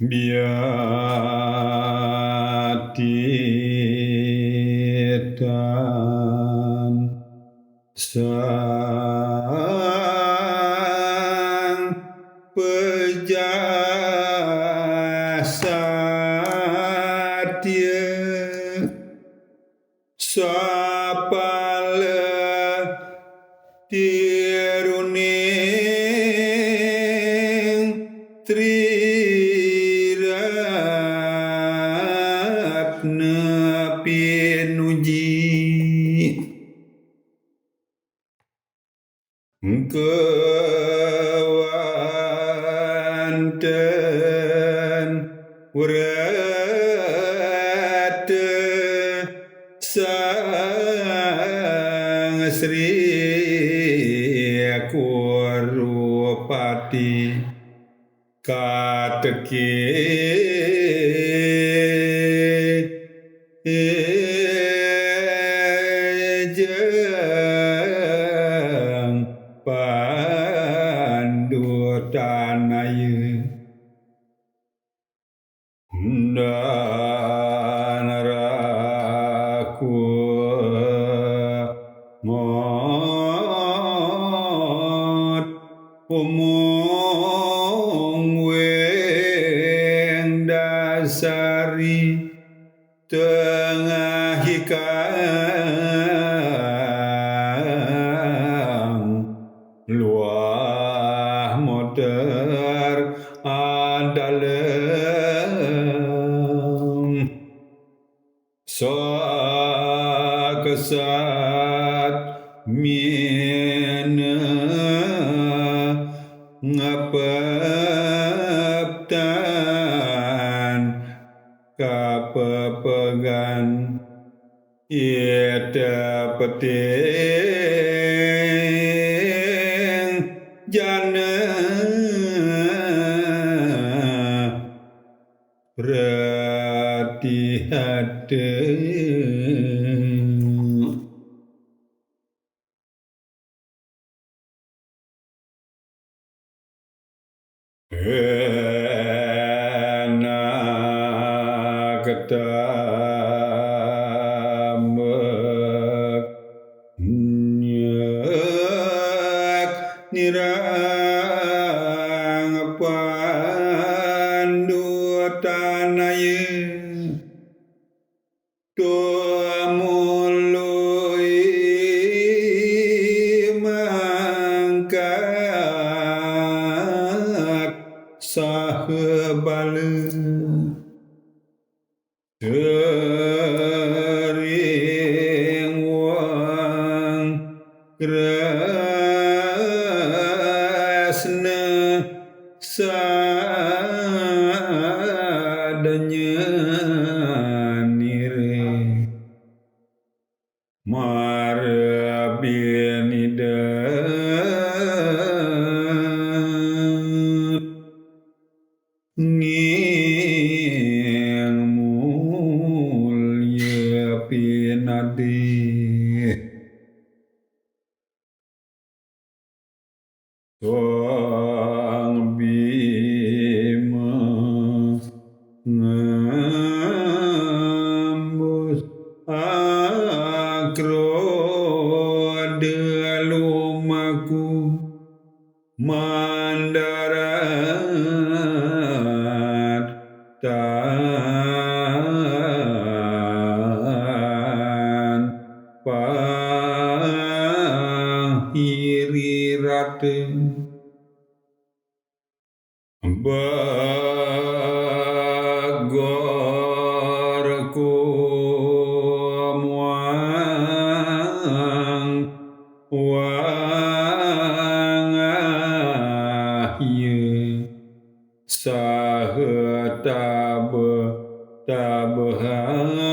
biatitan sang pejasa satya sapala tiruning triratna pinuji kewanten wrata sang Sri Kurupati kateki jeng pandutanaya dan raku ngot umong weng dasari tengah hikang luah motor andalem soa kesat mina ngapeptan kapepegan ita peting jana pratihate enak tamek nyak nirang pandutanaya tumului mangkat sahebala sering wang krasna sadanya nire marabinidat nging mulya pinadi Sang Bima ngambus akroda lumaku mandarat tan pahiri rate bagorku muang wangahye sahetabe tabehan